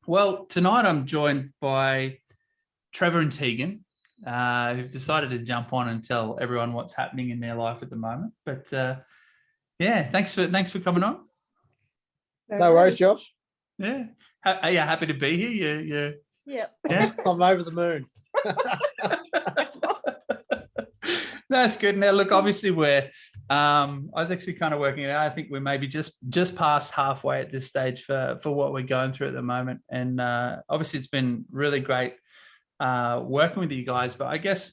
Well, tonight I'm joined by Trevor and Tegan, who've decided to jump on and tell everyone what's happening in their life at the moment. But yeah, thanks for coming on. No worries, Josh. Yeah, are you happy to be here? Yeah. I'm over the moon. That's good. Now, look, obviously I was actually kind of working it out. I think we're maybe just past halfway at this stage for what we're going through at the moment. And obviously it's been really great working with you guys. But I guess,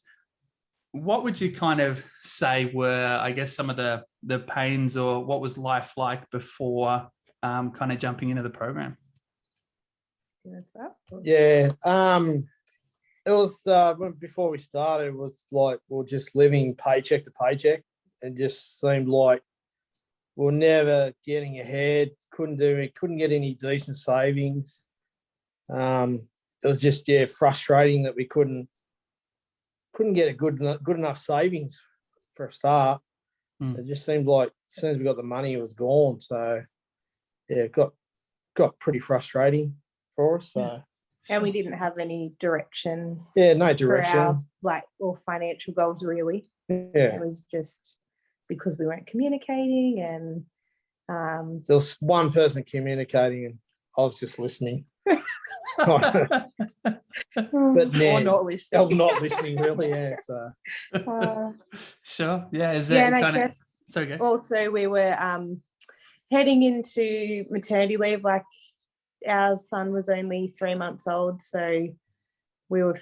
what would you kind of say were, I guess, some of the pains, or what was life like before kind of jumping into the program? Yeah. It was before we started, it was like we're just living paycheck to paycheck, and just seemed like we're never getting ahead. Couldn't get any decent savings. It was just frustrating that we couldn't get a good enough savings for a start. It just seemed like as soon as we got the money, it was gone. So yeah, it got pretty frustrating for us. So. And we didn't have any direction. Yeah, no direction. For our financial goals, really. Yeah. It was just because we weren't communicating, and there was one person communicating and I was just listening. But or not listening. I was not listening really, yeah. So. Sure. Yeah. Is that kind of so good? Also, we were heading into maternity leave. Like, our son was only 3 months old, so we were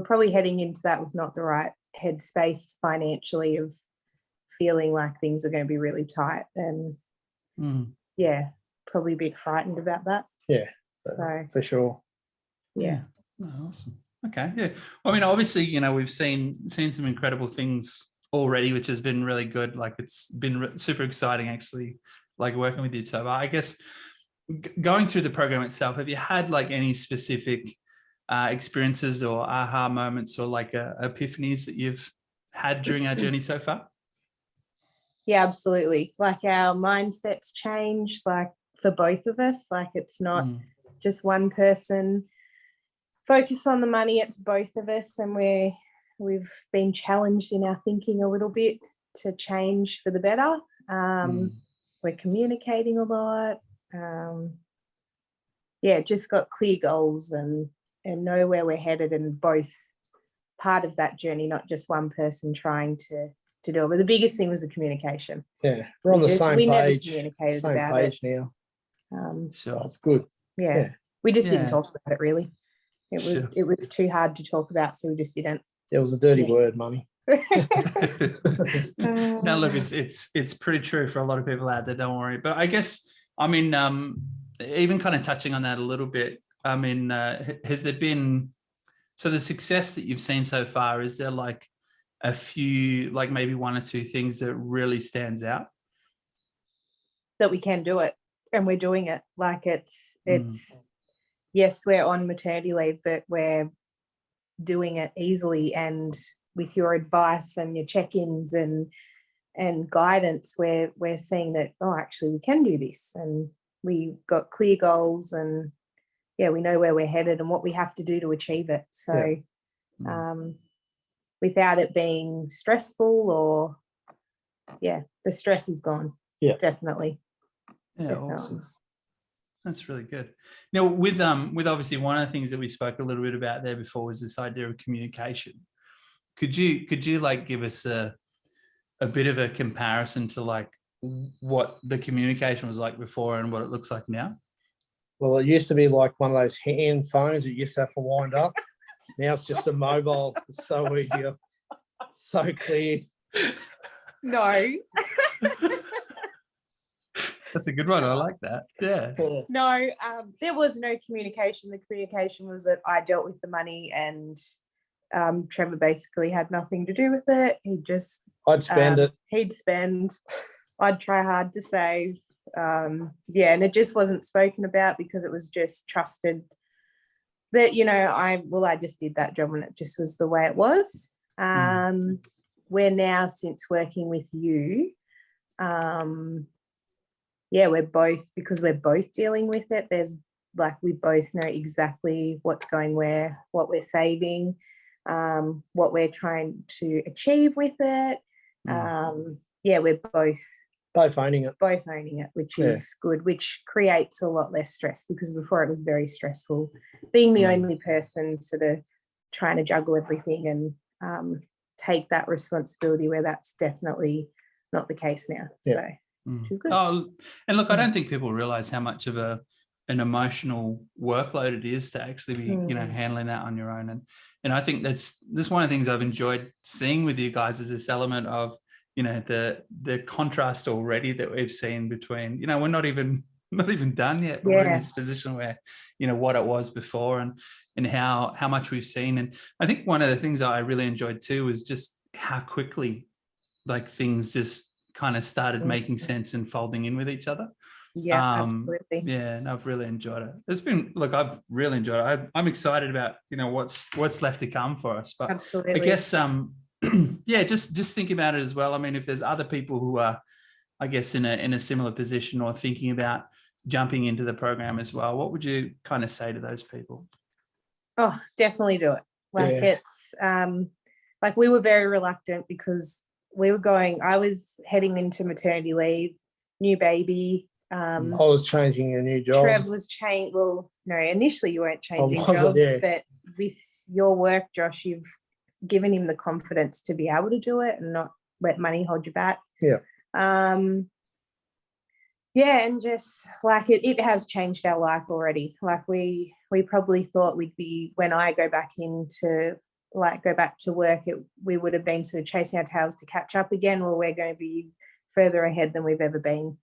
probably heading into that with not the right headspace financially, of feeling like things are going to be really tight, and probably a bit frightened about that. Yeah, so for sure. Yeah. Oh, awesome. Okay. Yeah. I mean, obviously, we've seen some incredible things already, which has been really good. Like, it's been super exciting, actually, like working with you, Toba. I guess, going through the program itself, have you had like any specific experiences or aha moments, or like epiphanies that you've had during our journey so far? Yeah, absolutely. Like, our mindset's changed, like, for both of us. Like, it's not just one person focused on the money, it's both of us, and we've been challenged in our thinking a little bit to change for the better. We're communicating a lot. Just got clear goals and know where we're headed, and both part of that journey, not just one person trying to do it. But the biggest thing was the communication. Yeah, we're on the same page. We never communicated about it. Now. So it's good. Yeah. We just didn't talk about it, really. It was too hard to talk about, so we just didn't. It was a dirty word, money. Now, look, it's pretty true for a lot of people out there. Don't worry. But I guess, I mean, even kind of touching on that a little bit, I mean, has there been, so the success that you've seen so far, is there like a few, like maybe one or two things that really stands out? That we can do it, and we're doing it. Like, it's yes, we're on maternity leave, but we're doing it easily, and with your advice and your check-ins and guidance, we're seeing that, actually we can do this, and we got clear goals, and we know where we're headed and what we have to do to achieve it. So without it being stressful, or the stress is gone. Definitely. Awesome. That's really good. Now, with obviously one of the things that we spoke a little bit about there before was this idea of communication. Could you like give us a bit of a comparison to like what the communication was like before and what it looks like now? Well, it used to be like one of those hand phones that you used to have to wind up. Now it's just a mobile. It's so easier, so clear. No. That's a good one. I like that. Yeah. No, there was no communication. The communication was that I dealt with the money, and Trevor basically had nothing to do with it. I'd spend it. He'd spend. I'd try hard to save. And it just wasn't spoken about, because it was just trusted that, I just did that job, and it just was the way it was. We're now, since working with you, we're both, because we're both dealing with it, there's like we both know exactly what's going where, what we're saving, what we're trying to achieve with it. We're both owning it, which is good, which creates a lot less stress, because before it was very stressful being the only person sort of trying to juggle everything and take that responsibility, where that's definitely not the case now. So which is good. Oh, and look, I don't think people realize how much of an emotional workload it is to actually be handling that on your own. And I think that's one of the things I've enjoyed seeing with you guys, is this element of the contrast already that we've seen between, we're not even done yet, but we're in this position where what it was before, and how much we've seen. And I think one of the things that I really enjoyed too was just how quickly like things just kind of started making sense and folding in with each other. Absolutely. And I've really enjoyed it. I've really enjoyed it. I'm excited about what's left to come for us. But absolutely. I guess just think about it as well. I mean, if there's other people who are, I guess, in a similar position or thinking about jumping into the program as well, what would you kind of say to those people? Oh, definitely do it. It's like we were very reluctant, because I was heading into maternity leave, new baby. I was changing a new job. Trev was initially you weren't changing jobs, but with your work, Josh, you've given him the confidence to be able to do it and not let money hold you back. And just like it has changed our life already. Like we probably thought we'd be, when I go back to work, we would have been sort of chasing our tails to catch up again. Well, we're going to be further ahead than we've ever been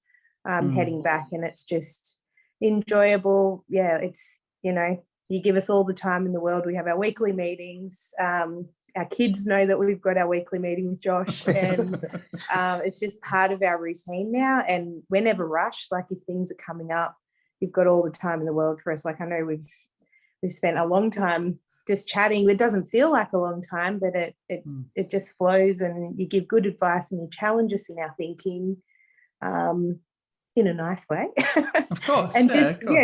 heading back, and it's just enjoyable. It's you give us all the time in the world. We have our weekly meetings. Our kids know that we've got our weekly meeting with Josh, and it's just part of our routine now, and we're never rushed. Like if things are coming up, you've got all the time in the world for us. Like I know we've spent a long time just chatting. It doesn't feel like a long time, but it just flows, and you give good advice and you challenge us in our thinking in a nice way. Of course. And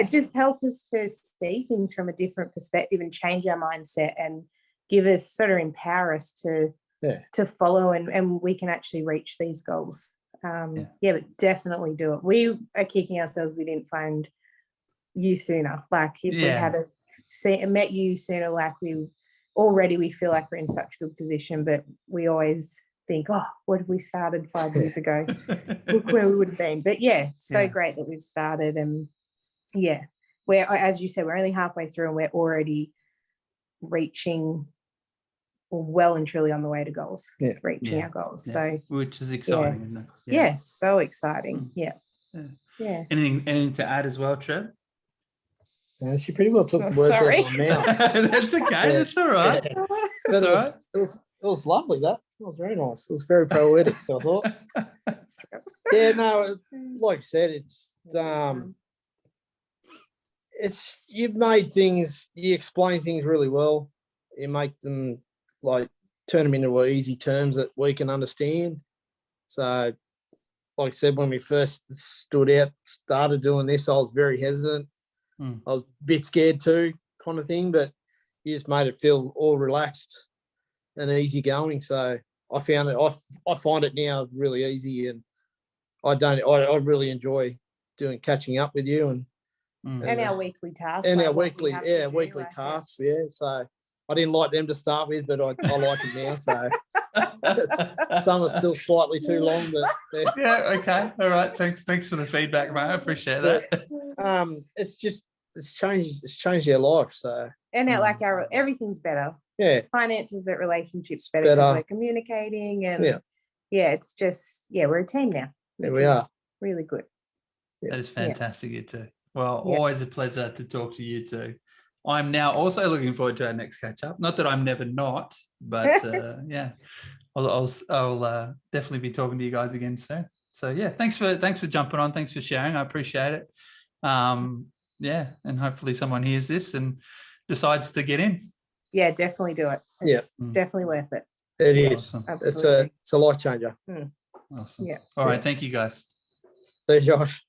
just help us to see things from a different perspective and change our mindset, and give us, sort of empower us to follow, and we can actually reach these goals. But definitely do it. We are kicking ourselves we didn't find you sooner. Like if we had met you sooner, like we feel like we're in such a good position, but we always think, oh, what if we started 5 years ago? Look where we would have been. But great that we've started, and we're, as you said, we're only halfway through, and we're already reaching, well and truly on the way to goals, reaching our goals. So which is exciting, isn't it? So exciting. Anything to add as well, Trev? She pretty well took the words out of my mouth. That's okay. That's all right. That's all right. It was lovely. It was very nice. It was very poetic, I thought. Like I said, it's you've made things, you explain things really well. You make them turn them into easy terms that we can understand. So, like I said, when we first started doing this, I was very hesitant. I was a bit scared too, kind of thing, but you just made it feel all relaxed and easy going. So I found it. I find it now really easy, and I really enjoy catching up with you and our weekly tasks. And our weekly tasks. Yeah. So I didn't like them to start with, but I like them now. So some are still slightly too long, but okay, all right. Thanks for the feedback, mate. I appreciate that. It's changed our life. So and our everything's better. Yeah, finances, but relationships better because we're communicating, and it's just we're a team now. We are really good. That is fantastic, you too. Well, always a pleasure to talk to you too. I'm now also looking forward to our next catch up. Not that I'm never not, but I'll definitely be talking to you guys again soon. So thanks for jumping on. Thanks for sharing. I appreciate it. And hopefully someone hears this and decides to get in. Yeah, definitely do it. It's definitely worth it. It is. Awesome. It's a life changer. Awesome. Yeah. All right. Thank you, guys. See you, Josh.